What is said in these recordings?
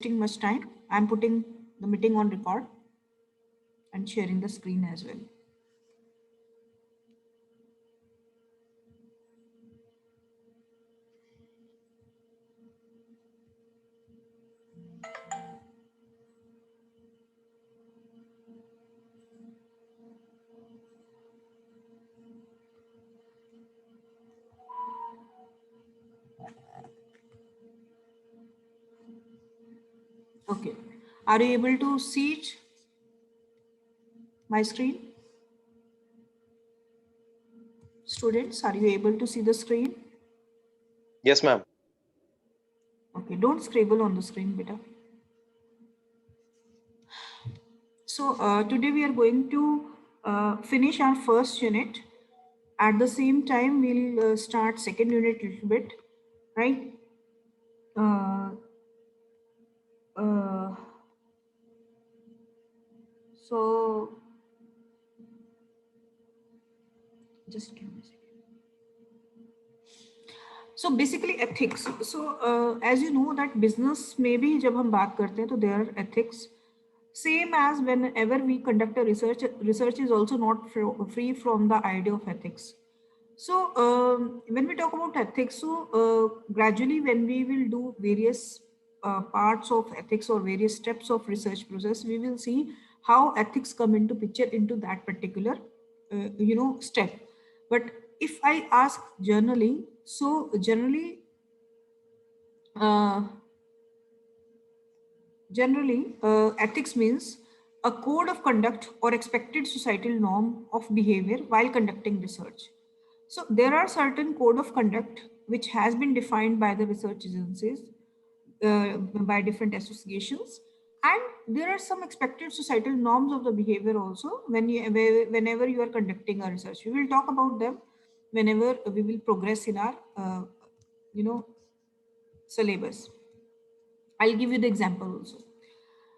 wasting much time, I'm putting the meeting on record and sharing the screen as well. Okay, are you able to see it, my screen? Students, are you able to see the screen? Yes, ma'am. Okay, don't scribble on the screen, beta. So today we are going to finish our first unit. At the same time, we'll start second unit a little bit, right? Uh, uh, so just give me a second. So basically ethics. So as you know that business में भी जब हम बात करते हैं तो there are ethics. Same as whenever we conduct a research, research is also not free from the idea of ethics. So when we talk about ethics, so gradually when we will do various parts of ethics or various steps of research process, we will see how ethics come into picture into that particular step. But if I ask generally, so generally uh, ethics means a code of conduct or expected societal norm of behavior while conducting research. So there are certain code of conduct which has been defined by the research agencies, by different associations, and there are some expected societal norms of the behavior also whenever you are conducting a research. We will talk about them whenever we will progress in our you know syllabus. I'll give you the example also.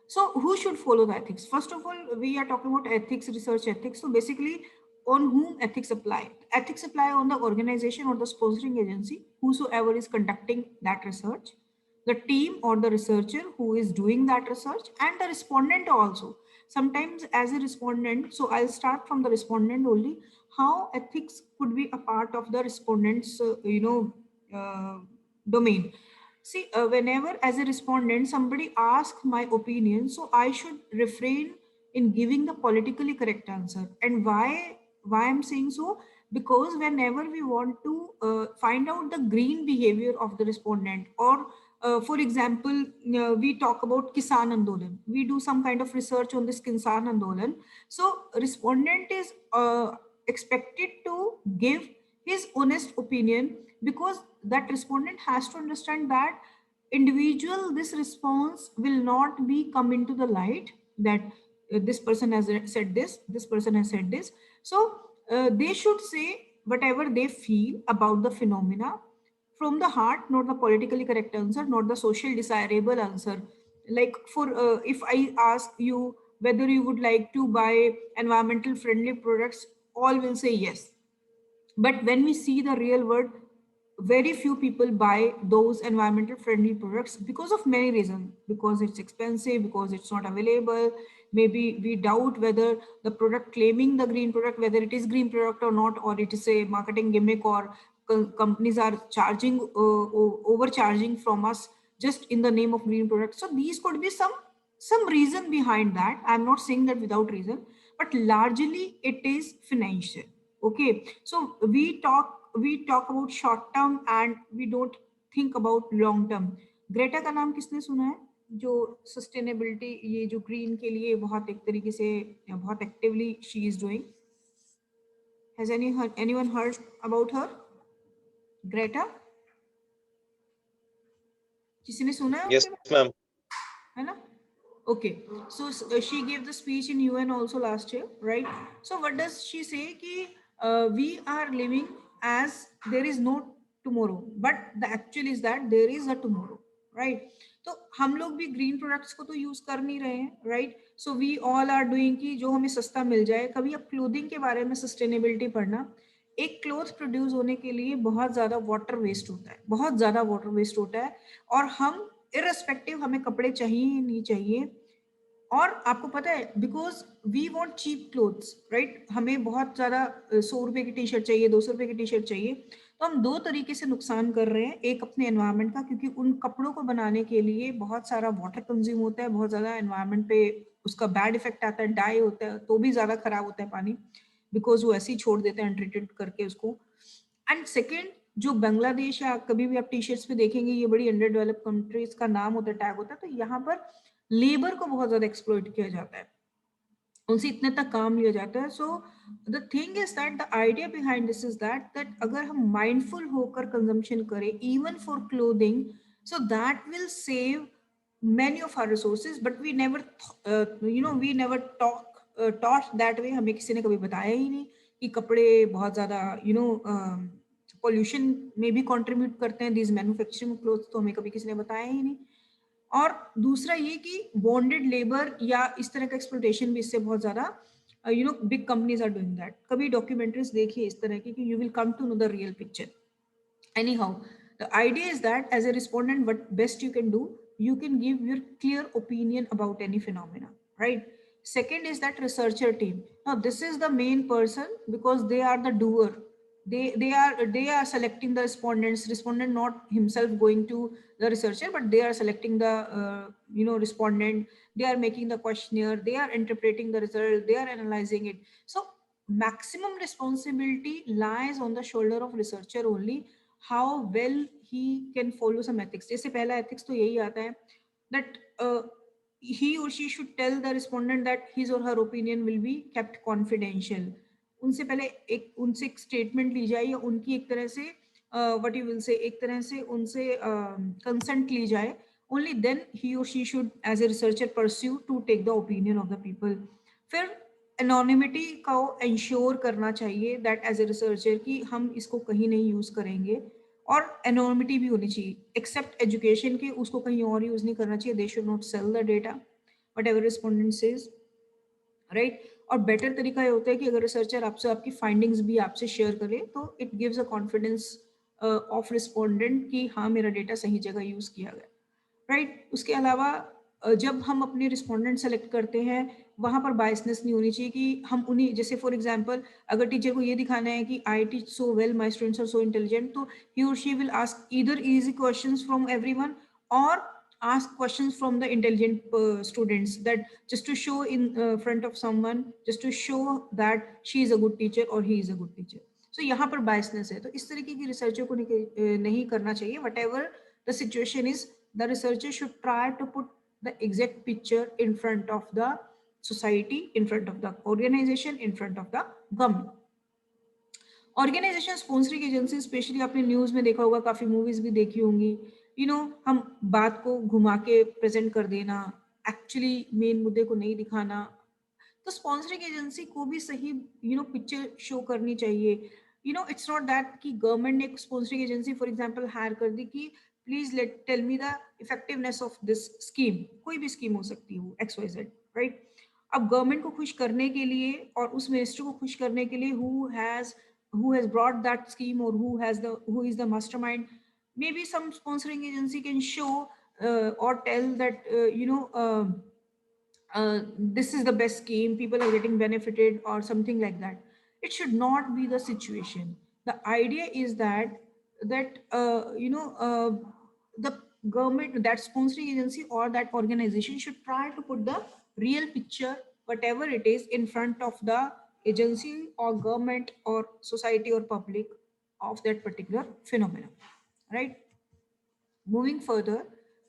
So who should follow the ethics? First of all, we are talking about ethics, research ethics. So basically, on whom ethics apply? Ethics apply on the organization or the sponsoring agency, whosoever is conducting that research, the team or the researcher who is doing that research, and the respondent also. Sometimes as a respondent, so I'll start from the respondent only, how ethics could be a part of the respondent's, domain. See, whenever as a respondent somebody asks my opinion, so I should refrain in giving the politically correct answer. And why I'm saying so? Because whenever we want to find out the green behavior of the respondent, or for example, we talk about Kisan Andolan. We do some kind of research on this Kisan Andolan. So respondent is expected to give his honest opinion, because that respondent has to understand that individual this response will not be come into the light that this person has said this person has said this. So they should say whatever they feel about the phenomena from the heart, not the politically correct answer, not the social desirable answer. Like for if I ask you whether you would like to buy environmental friendly products, all will say yes. But when we see the real world, very few people buy those environmental friendly products because of many reasons. Because it's expensive, because it's not available. Maybe we doubt whether the product claiming the green product, whether it is green product or not, or it is a marketing gimmick, or companies are charging overcharging from us just in the name of green products. So these could be some reason behind that. I'm not saying that without reason, but largely it is financial. Okay, so we talk about short term and we don't think about long term. Greta का नाम किसने सुना है? जो sustainability, ये जो green के लिए बहुत एक तरीके से बहुत actively she is doing. Has anyone heard about her? Greta, किसी ने सुना है Yes, उनके बारे ma'am. में? है ना? Okay, so she gave the speech in UN also last year, right? So what does she say? कि we are living as there is no tomorrow, but the actual is that there is a tomorrow, right? तो हम लोग भी green products को तो use कर नहीं रहे हैं, right? So we all are doing कि जो हमें सस्ता मिल जाए. कभी अब clothing के बारे में sustainability पढ़ना, एक क्लोथ प्रोड्यूस होने के लिए बहुत ज्यादा वाटर वेस्ट होता है, बहुत ज्यादा वाटर वेस्ट होता है. और हम इररिस्पेक्टिव हमें कपड़े चाहिए ही नहीं चाहिए। और आपको पता है, because we want cheap clothes, right, हमें बहुत ज्यादा 100 रुपए की टी शर्ट चाहिए, 200 रुपए की टी शर्ट चाहिए, तो हम दो तरीके से नुकसान कर रहे हैं। एक अपने एनवायरनमेंट का, क्योंकि उन कपड़ों को बनाने के लिए बहुत सारा वाटर कंज्यूम होता है, बहुत ज्यादा एनवायरनमेंट पे उसका बैड इफेक्ट आता है, डाई होता है तो भी ज्यादा खराब होता है पानी, बिकॉज वो ऐसे ही छोड़ देते हैं अनट्रीटेड करके उसको। एंड सेकेंड, जो बांग्लादेश या कभी भी आप टी शर्ट्स पे देखेंगे, ये बड़ी अंडर डेवलप कंट्रीज का नाम होता है, टैग होता है, तो यहाँ पर लेबर को बहुत ज्यादा एक्सप्लॉइट किया जाता है, उनसे इतने तक काम लिया जाता है। So the thing is that, the idea behind this is that अगर हम माइंडफुल होकर कंजम्पशन करें even for clothing, so that will save many of our resources, but we never we never taught that way। हमें किसी ने कभी बताया ही नहीं कि कपड़े बहुत ज्यादा पोल्यूशन में भी कंट्रीब्यूट करते हैं, दिस मैन्युफैक्चरिंग क्लोथ्स, तो हमें कभी किसी ने बताया ही नहीं। और दूसरा ये कि बॉन्डेड लेबर या इस तरह का एक्सप्लोटेशन भी इससे बहुत ज्यादा big companies are doing that. कभी डॉक्यूमेंट्रीज देखिए इस तरह की, कि you will come to know the real picture. Anyhow, the idea is that as a respondent, what best you can do, you can give your clear opinion about any phenomena, right? Second is that researcher team. Now, this is the main person because they are the doer. They are selecting the respondents. Respondent not himself going to the researcher, but they are selecting the respondent. They are making the questionnaire. They are interpreting the result. They are analyzing it. So maximum responsibility lies on the shoulder of researcher only, how well he can follow some ethics। जैसे पहला ethics तो यही आता है that he or she should tell the respondent that his or her opinion will be kept confidential। उनसे पहले उनसे एक स्टेटमेंट ली जाए, या उनकी एक तरह से व्हाट यू विल से एक तरह से उनसे कंसेंट ली जाए, only then he or she should as a researcher pursue to take the opinion of the people। फिर एनोनिमिटी को इंश्योर करना चाहिए दैट एज ए रिसर्चर कि हम इसको कहीं नहीं यूज करेंगे, और एनोनिमिटी भी होनी चाहिए एक्सेप्ट एजुकेशन के, उसको कहीं और यूज नहीं करना चाहिए। They should not sell the data whatever respondent says, right. और बेटर तरीका ये होता है कि अगर रिसर्चर आपसे आपकी फाइंडिंग्स भी आपसे शेयर करे, तो it gives a confidence of respondent कि हाँ मेरा डेटा सही जगह यूज किया गया, राइट। उसके अलावा जब हम अपने रिस्पोंडेंट सेलेक्ट करते हैं, वहां पर बायसनेस नहीं होनी चाहिए कि हम उन्हीं, जैसे फॉर एग्जांपल अगर टीचर को ये दिखाना है कि I teach so well, my students are so intelligent, तो ही और she will ask either easy questions from everyone और ask questions from the intelligent students, that just to show in front of someone, just to show that she is a good teacher or he is a good teacher। so यहाँ पर biasness है, तो इस तरीके की researcher को नहीं करना चाहिए। whatever the situation is, the researcher should try to put the exact picture in front of the society, in front of the organization, in front of the government। Organisation sponsoring agency, especially आपने news में देखा होगा, काफी movies भी देखी होंगी, हम बात को घुमा के प्रेजेंट कर देना, एक्चुअली मेन मुद्दे को नहीं दिखाना। तो स्पॉन्सरिंग एजेंसी को भी सही पिक्चर शो करनी चाहिए। इट्स नॉट दैट कि गवर्नमेंट ने एक sponsoring agency for example hire कर दी कि please let tell me the effectiveness of this scheme, कोई भी स्कीम हो सकती है वो XYZ, राइट। अब गवर्नमेंट को खुश करने के लिए और उस मिनिस्टर को खुश करने के लिए who has brought that scheme, or who is the mastermind, maybe some sponsoring agency can show or tell that this is the best scheme, people are getting benefited or something like that। it should not be the situation। the idea is that the government, that sponsoring agency or that organization should try to put the real picture, whatever it is, in front of the agency or government or society or public of that particular phenomenon, right? Moving further,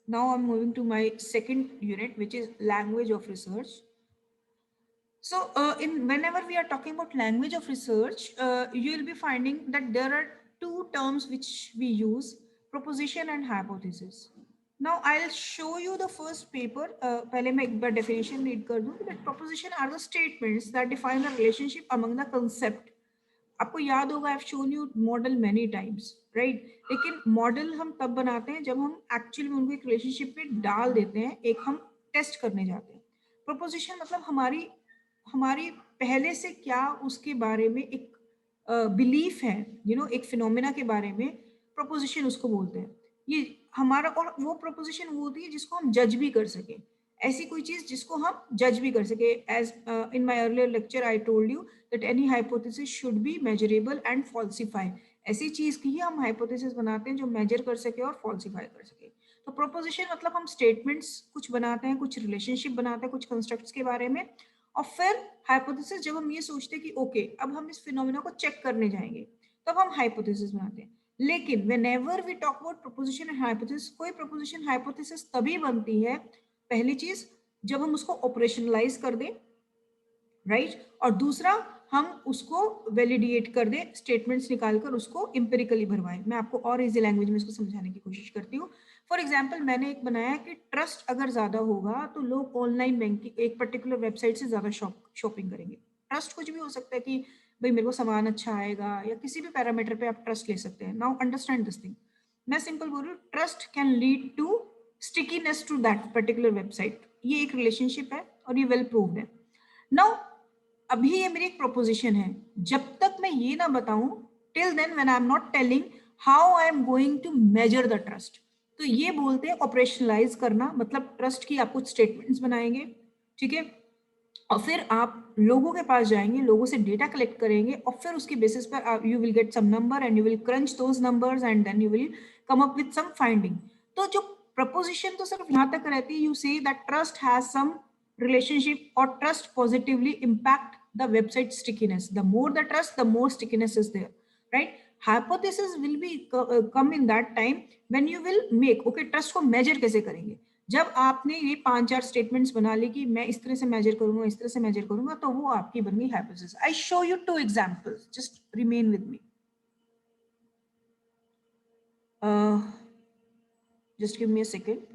now I'm moving to my second unit, which is language of research। So, in whenever we are talking about language of research, you will be finding that there are two terms which we use: proposition and hypothesis। Now, I'll show you the first paper. पहले मैं एक बार definition read कर दूँ that proposition are the statements that define the relationship among the concept। आपको याद होगा, I've shown you model many times, right? लेकिन model हम तब बनाते हैं जब हम एक्चुअली में उनको एक रिलेशनशिप में डाल देते हैं, एक हम टेस्ट करने जाते हैं। प्रोपोजिशन मतलब हमारी हमारी पहले से क्या उसके बारे में एक बिलीफ है, एक फिनोमेना के बारे में, प्रोपोजिशन उसको बोलते हैं। ये हमारा, और वो प्रोपोजिशन वो होती है जिसको हम जज भी कर सके, ऐसी कोई चीज जिसको हम जज भी कर सके. As in my earlier lecture I told you that any hypothesis should be measurable and falsify. ऐसी चीज की ही हम हाइपोथेसिस बनाते हैं जो मेजर कर सके और फॉल्सिफाई कर सके. तो प्रोपोजिशन मतलब हम स्टेटमेंट्स कुछ बनाते हैं, कुछ रिलेशनशिप बनाते हैं कुछ कंस्ट्रक्ट्स के बारे में, और फिर हाइपोथेसिस जब हम ये सोचते हैं कि ओके अब हम इस फिनोमेना को चेक करने जाएंगे, तब हम हाइपोथेसिस बनाते हैं. लेकिन whenever we talk about proposition and hypothesis, कोई proposition hypothesis तभी बनती है, पहली चीज जब हम उसको ऑपरेशनलाइज कर दें, राइट, और दूसरा हम उसको वैलिडेट कर दें, स्टेटमेंट्स निकालकर उसको इंपेरिकली भरवाएं. मैं आपको और इजी लैंग्वेज में इसको समझाने की कोशिश करती हूँ. फॉर एग्जाम्पल मैंने एक बनाया कि ट्रस्ट अगर ज्यादा होगा तो लोग ऑनलाइन बैंकिंग एक पर्टिकुलर वेबसाइट से ज्यादा शॉपिंग करेंगे. ट्रस्ट कुछ भी हो सकता है कि भाई मेरे को सामान अच्छा आएगा, या किसी भी पैरामीटर पे आप ट्रस्ट ले सकते हैं. Now understand this thing. मैं सिंपल बोल रही हूँ, trust can lead to stickiness to that particular website. ये एक रिलेशनशिप है और ये वेल प्रूव्ड है. नाउ अभी ये मेरी एक प्रोपोजिशन है, जब तक मैं ये ना बताऊं, till then when I am not telling how I am going to measure the trust. तो ये बोलते हैं ऑपरेशनलाइज करना. मतलब ट्रस्ट की आप कुछ स्टेटमेंट्स बनाएंगे, ठीक है, और फिर आप लोगों के पास जाएंगे, लोगों से डेटा कलेक्ट करेंगे, और फिर उसके बेसिस पर you will get some number and you will crunch those numbers and then you will come up with some finding. तो जो प्रपोजिशन तो सिर्फ यहां तक रहती है, you say that trust has some relationship or trust positively impact the website stickiness. The more the trust, the more stickiness is there, right? Hypothesis will be come in that time when you will make, okay, trust को measure कैसे करेंगे. जब आपने ये 5-4 statements बना ली कि मैं इस तरह से मेजर करूंगा, इस तरह से मेजर करूंगा, तो वो आपकी बन गई hypothesis. I show you 2 examples, just remain with me. Just give me a second.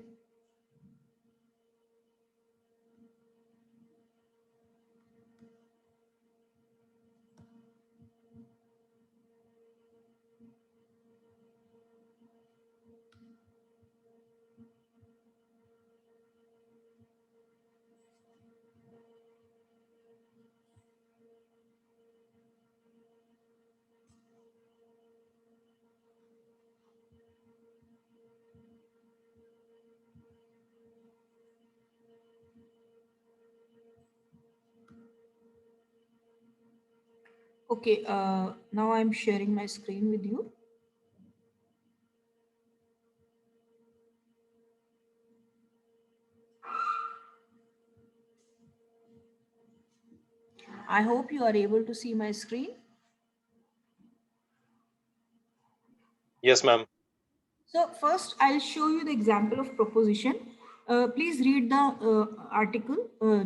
Okay, now I'm sharing my screen with you. I hope you are able to see my screen. Yes, ma'am. So first I'll show you the example of proposition. Please read the article,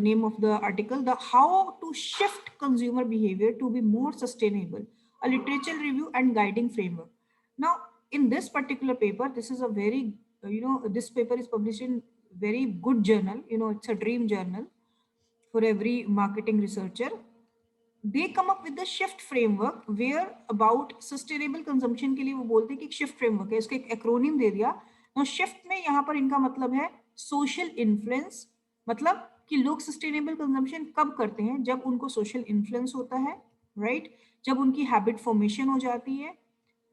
name of the article, the how to shift consumer behavior to be more sustainable, a literature review and guiding framework. Now, in this particular paper, this is a very, this paper is published in very good journal, it's a dream journal for every marketing researcher. They come up with the shift framework where about sustainable consumption के लिए वो बोलते हैं कि एक shift framework है, इसका एक acronym दे दिया. Now shift में यहाँ पर इनका मतलब है social influence. मतलब कि लोग sustainable consumption कब करते हैं, जब उनको social influence होता है, right? जब उनकी habit formation हो जाती है,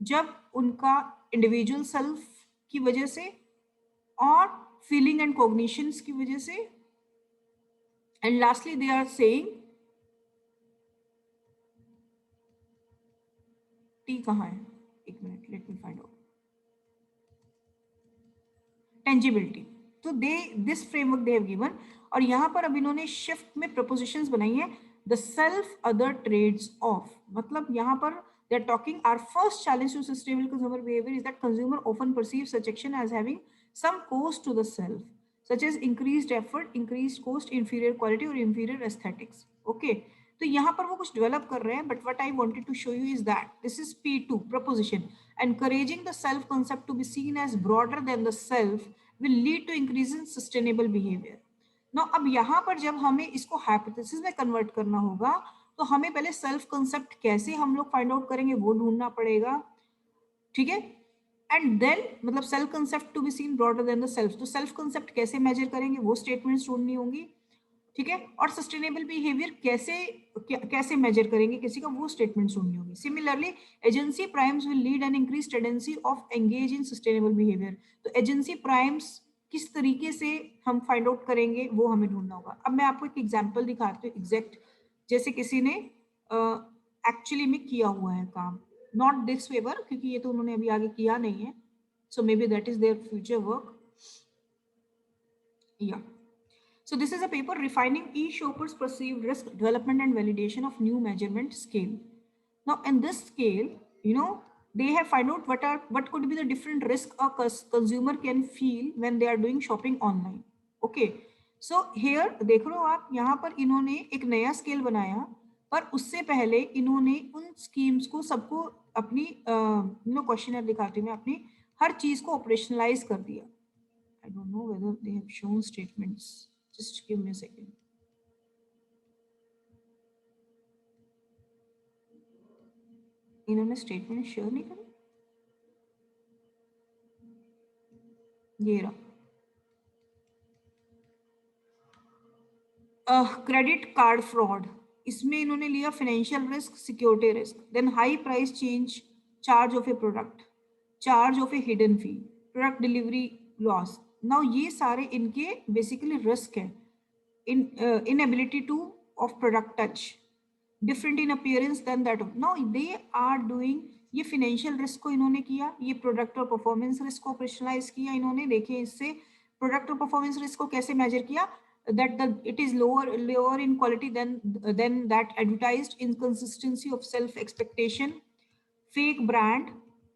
जब उनका individual self की वजह से और feeling and cognitions की वजह से, and lastly they are saying T कहाँ है, एक minute, let me find out. Tangibility. तो they this framework they have given, और यहाँ पर अब इन्होंने शिफ्ट में प्रपोजिशंस बनाई है. The self other trades off, मतलब यहाँ पर they are talking our first challenge to sustainable consumer behaviour is that consumer often perceive such action as having some cost to the self, such as increased effort, increased cost, inferior quality or inferior aesthetics. Okay, तो यहाँ पर वो कुछ develop कर रहे हैं, but what I wanted to show you is that this is P2 proposition. Encouraging the self concept to be seen as broader than the self will lead to increase in sustainable behavior. Now अब यहाँ पर जब हमें इसको hypothesis में convert करना होगा, तो हमें पहले सेल्फ कंसेप्ट कैसे हम लोग फाइंड आउट करेंगे वो ढूंढना पड़ेगा, ठीक है. एंड देन मतलब self concept to be seen broader than the self, तो सेल्फ कंसेप्ट कैसे मेजर करेंगे वो स्टेटमेंट्स ढूंढनी होंगी. ठीक है, और सस्टेनेबल बिहेवियर कैसे मेजर करेंगे किसी का, वो स्टेटमेंट सुननी होगी। Similarly agency primes will lead an increase tendency of engage in sustainable behaviour. तो एजेंसी प्राइम्स किस तरीके से हम फाइंड आउट करेंगे वो हमें ढूंढना होगा। अब मैं आपको एक एग्जांपल दिखाती हूँ एग्जैक्ट, जैसे किसी ने एक्चुअली में किया हुआ है काम, नॉट दिस पेपर क्योंकि ये तो उन्होंने अभी आगे किया नहीं है, so maybe that is their future work. Yeah so this is a paper refining e-shoppers perceived risk development and validation of new measurement scale. Now in this scale, you know, they have find out what could be the different risk a consumer can feel when they are doing shopping online. Okay, so here देख रहे हो आप, यहाँ पर इन्होंने एक नया scale बनाया, पर उससे पहले इन्होंने उन स्कीम्स को सबको अपनी क्वेश्चनर दिखाती हूँ मैं, अपनी हर चीज को ऑपरेशनलाइज कर दिया। I don't know whether they have shown statements. Just give me a second. इन्होंने स्टेटमेंट शेयर नहीं करी, ये रहा। क्रेडिट कार्ड फ्रॉड, इसमें इन्होंने लिया financial risk, security risk, then high price change, charge of a product, charge of a hidden fee, product delivery loss. Now ये सारे इनके बेसिकली रिस्क है। Inability to of product touch, different in appearance than that of, now they are doing, ये financial risk को इन्होंने किया, ये product और performance risk को operationalize किया इन्होंने। देखिए इससे product और performance risk को कैसे measure किया, that it is lower in quality than that advertised, inconsistency of self expectation, fake brand,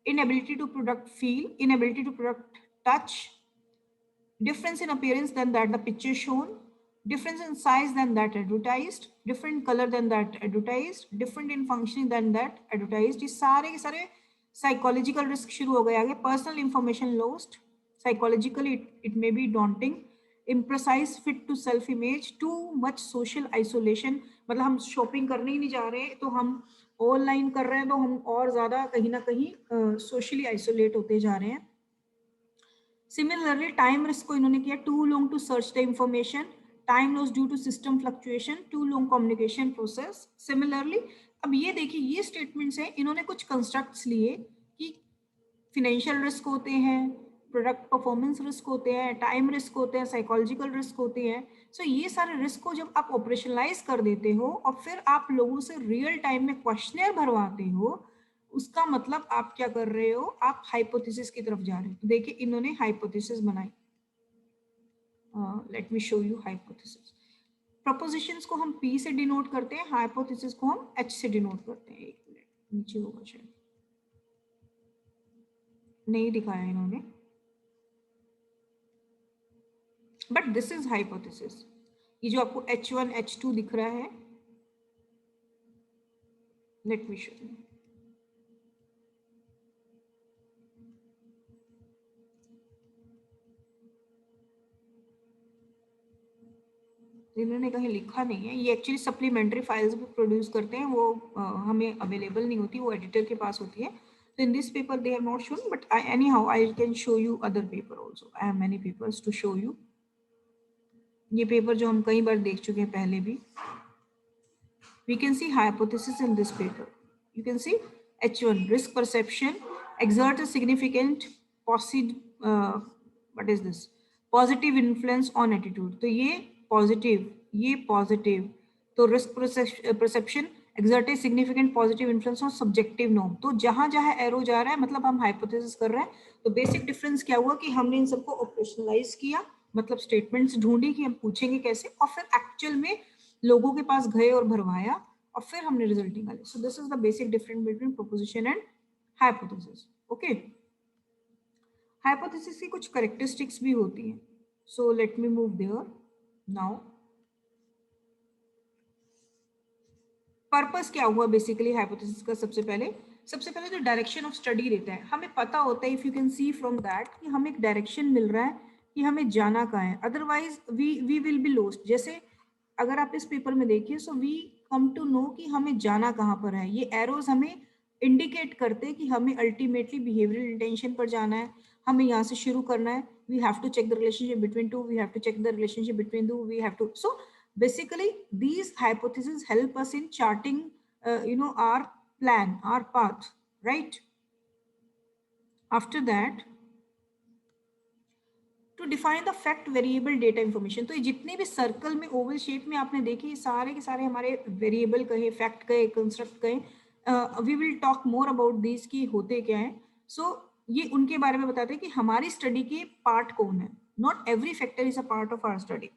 inability to product feel, inability to product touch, difference in appearance than that the picture shown, difference in size than that advertised, different color than that advertised, different in functioning than that advertised। ये सारे के सारे psychological risk शुरू हो गए आगे। Personal information lost, psychologically it may be daunting, imprecise fit to self image, too much social isolation, मतलब हम शॉपिंग करने ही नहीं जा रहे तो हम ऑनलाइन कर रहे हैं, तो हम और ज्यादा कहीं ना कहीं सोशली आइसोलेट होते जा रहे हैं। Similarly, time risk को इन्होंने किया, too long to search the information, time loss due to system fluctuation, too long communication process. Similarly, अब ये देखिए ये स्टेटमेंट्स हैं, इन्होंने कुछ कंस्ट्रक्ट्स लिए कि फिनेंशियल रिस्क होते हैं, प्रोडक्ट परफॉर्मेंस रिस्क होते हैं, टाइम रिस्क होते हैं, साइकोलॉजिकल रिस्क होते हैं। सो ये सारे रिस्क को जब आप ऑपरेशनलाइज कर देते हो और फिर आप लोगों से रियल टाइम में क्वेश्चनर भरवाते हो, उसका मतलब आप क्या कर रहे हो, आप हाइपोथेसिस की तरफ जा रहे हो। तो देखिए इन्होंने हाइपोथेसिस बनाई, late me show you hypothesis. Propositions को हम P से डिनोट करते हैं, हाइपोथेसिस को हम H से डिनोट करते हैं। एक मिनट, नीचे होगा शायद, नहीं दिखाया इन्होंने, बट दिस इज हाइपोथेसिस। ये जो आपको H1 H2 दिख रहा है, लेट मी शो यू। इन्होंने कहीं लिखा नहीं है, ये एक्चुअली सप्लीमेंट्री फाइल्स भी प्रोड्यूस करते हैं, वो हमें अवेलेबल नहीं होती, वो एडिटर के पास होती है। So in this paper they have not shown, but anyhow I can show you other paper also. I have many papers to show you. ये पेपर जो हम कई बार देख चुके हैं पहले भी। We can see hypothesis in this paper. You can see H1 risk perception exert a significant what is this positive influence on attitude। तो ये पॉजिटिव, तो risk perception exert a significant positive influence on subjective norm। तो जहां जहां arrow जा रहा है मतलब हम हाइपोथेसिस कर रहे हैं। तो बेसिक डिफरेंस क्या हुआ कि हमने इन सबको ऑपरेशनलाइज किया, मतलब स्टेटमेंट्स ढूंढी कि हम पूछेंगे कैसे, और फिर एक्चुअल में लोगों के पास गए और भरवाया और फिर हमने रिजल्ट निकाले। So this is the basic difference between proposition and hypothesis. Okay, hypothesis की कुछ कैरेक्टरिस्टिक्स भी होती हैं। So let me move there now. Purpose क्या हुआ बेसिकली हाइपोथेसिस का? सबसे पहले जो डायरेक्शन ऑफ स्टडी रहता है, हमें पता होता है, if you can see from that, कि हमें एक डायरेक्शन मिल रहा है कि हमें जाना कहाँ है, otherwise we will be lost. जैसे अगर आप इस पेपर में देखिए, so we come to know कि हमें जाना कहाँ पर है। ये एरोज हमें इंडिकेट करते कि हमें अल्टीमेटली बिहेवियरल इंटेंशन पर जाना है, हमें यहाँ से शुरू करना है। We have to check the relationship between two, we have to check the relationship between two, we have to. So Basically, these hypotheses help us in charting our plan, our path, right? After that, to define the fact variable data information, तो ये जितने भी circle में Oval shape में आपने देखे, सारे के सारे हमारे वेरिएबल कहे, फैक्ट कहे, कंस्ट्रक्ट कहे, we will talk more about this की होते क्या है. सो ये उनके बारे में बताते हैं कि हमारी स्टडी के पार्ट कौन है. Not every factor is a part of our study.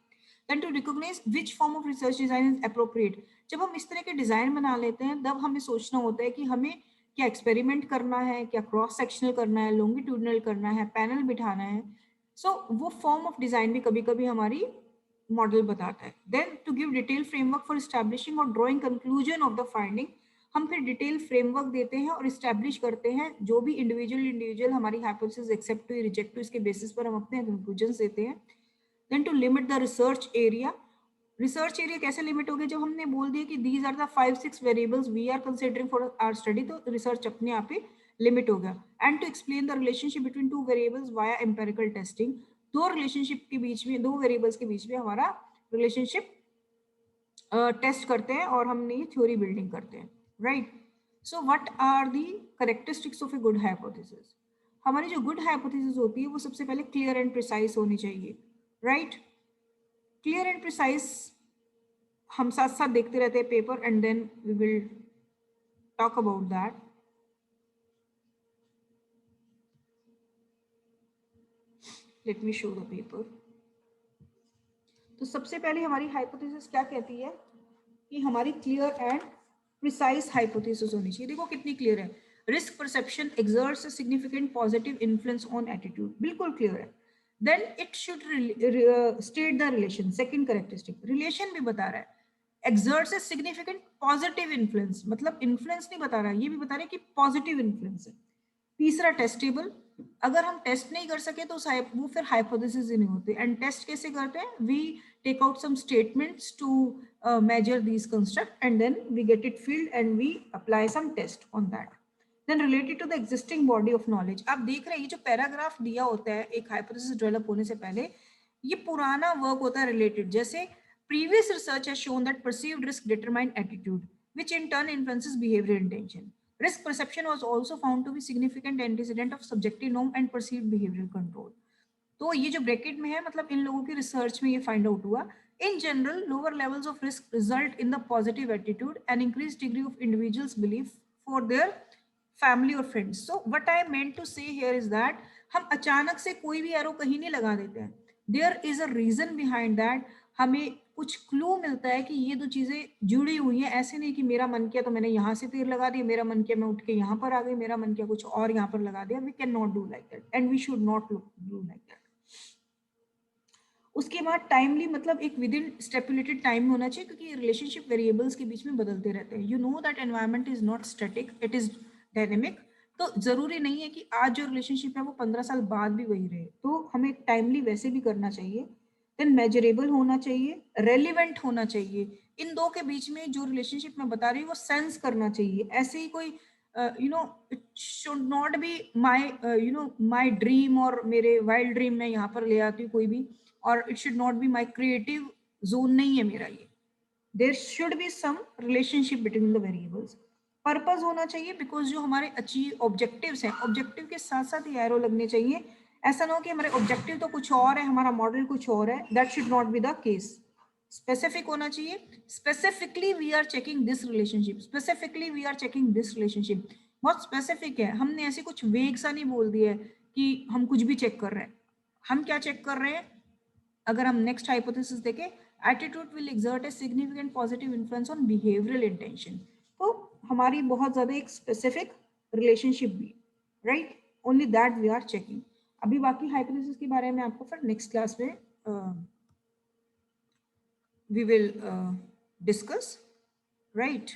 Then to recognise which form of research design is appropriate. जब हम इस तरह के डिजाइन बना लेते हैं तब हमें सोचना होता है कि हमें क्या एक्सपेरिमेंट करना है, क्या क्रॉस सेक्शनल करना है, लॉन्गिट्यूडनल करना है, पैनल बिठाना है. सो वो फॉर्म ऑफ डिजाइन भी कभी कभी हमारी मॉडल बताता है. Then to give detail framework for establishing और drawing conclusion of the finding. हम फिर डिटेल फ्रेमवर्क देते हैं और इस्टेब्लिश करते हैं जो भी इंडिविजुअल हमारी हाइपोथेसिस एक्सेप्ट हुई, रिजेक्ट हुई, इसके बेसिस पर हम अपने कंक्लूजन देते हैं. Then to limit the research area. Research area कैसे लिमिट हो गया, जब हमने बोल दिया कि these are the 5-6 variables we are considering for our study, तो रिसर्च अपने आप ही लिमिट हो गया. And to explain the relationship between two variables via empirical testing. दो रिलेशनशिप के बीच में, दो वेरिएबल्स के बीच में हमारा रिलेशनशिप टेस्ट करते हैं और हमने ये थ्योरी बिल्डिंग करते हैं, right. So what are the characteristics of a good hypothesis. हमारी जो गुड हाइपोथेसिस होती है वो सबसे पहले क्लियर एंड प्रिसाइज होनी चाहिए, राइट. क्लियर एंड प्रिसाइज हम साथ साथ देखते रहते हैं paper and then we will talk about that. Let me show the paper. तो सबसे पहले हमारी हाइपोथेसिस क्या कहती है कि हमारी क्लियर एंड प्रिसाइज हाइपोथेसिस होनी चाहिए. देखो कितनी क्लियर है. Risk perception exerts a significant positive influence on attitude. बिल्कुल क्लियर है. Then it should state the relation. Second characteristic, relation भी बता रहा है. Exerts a significant positive influence, मतलब इन्फ्लुएंस नहीं बता रहा है, ये भी बता रहा है कि पॉजिटिव इन्फ्लुएंस है. तीसरा टेस्टेबल. अगर हम टेस्ट नहीं कर सके तो वो फिर हाइपोथेसिस ही नहीं होते. एंड टेस्ट कैसे करते हैं, we take out some statements to measure these construct and then we get it filled and we apply some test on that. Then related to the existing body of knowledge. आप देख रहे हैं ये जो paragraph दिया होता है एक हाइपोथेसिस डेवलप होने से पहले, ये पुराना वर्क होता है रिलेटेड. जैसे previous research has shown that perceived risk determine attitude which in turn influences behavior intention. Risk perception was also found to be significant antecedent of subjective norm and perceived behavioral control. तो ये जो bracket में है मतलब इन लोगों की research में ये फाइंड आउट हुआ. In general lower levels of risk result in the positive attitude and increase degree of individuals belief for their family और friends. So what I meant to say here is that हम अचानक से कोई भी arrow कहीं नहीं लगा देते हैं. There is a reason behind that. हमें कुछ क्लू मिलता है कि ये दो चीजें जुड़ी हुई हैं. ऐसे नहीं कि मेरा मन किया तो मैंने यहाँ से तीर लगा दिया, मेरा मन किया मैं उठ के यहाँ पर आ गई, मेरा मन किया कुछ और यहाँ पर लगा दिया. We can not do like that and we should not do like that. उसके बाद टाइमली, मतलब एक विद इन स्टेपुलेटेड टाइम होना चाहिए क्योंकि रिलेशनशिप वेरिएबल्स के बीच में बदलते रहते हैं. You know that environment is not static, it is dynamic. तो जरूरी नहीं है कि आज जो रिलेशनशिप है वो 15 साल बाद भी वही रहे. तो हमें टाइमली वैसे भी करना चाहिए. देन मेजरेबल होना चाहिए, रेलिवेंट होना चाहिए. इन दो के बीच में जो रिलेशनशिप मैं बता रही हूँ वो सेंस करना चाहिए. ऐसे ही कोई it should not be my my dream और मेरे वाइल्ड ड्रीम में यहाँ पर ले आती हूँ कोई भी, और it should not be my creative zone नहीं है मेरा ये. There should be some relationship between the variables. Purpose होना चाहिए बिकॉज जो हमारे अचीव ऑब्जेक्टिव्स हैं, ऑब्जेक्टिव के साथ साथ ही एरो लगने चाहिए. ऐसा ना हो कि हमारे ऑब्जेक्टिव तो कुछ और है, हमारा मॉडल कुछ और है. That should not be the case. Specific होना चाहिए. Specifically we are checking this relationship, specifically we are checking this relationship. बहुत स्पेसिफिक है. हमने ऐसे कुछ वेग सा नहीं बोल दिया है कि हम कुछ भी चेक कर रहे हैं. हम क्या चेक कर रहे हैं, अगर हम नेक्स्ट हाइपोथेसिस देखें, attitude will exert a significant positive influence on behavioural intention. तो हमारी बहुत ज्यादा एक स्पेसिफिक रिलेशनशिप भी, right, only that we are checking. अभी बाकी हाइपोथेसिस के बारे में आपको फिर नेक्स्ट क्लास में we will discuss, right?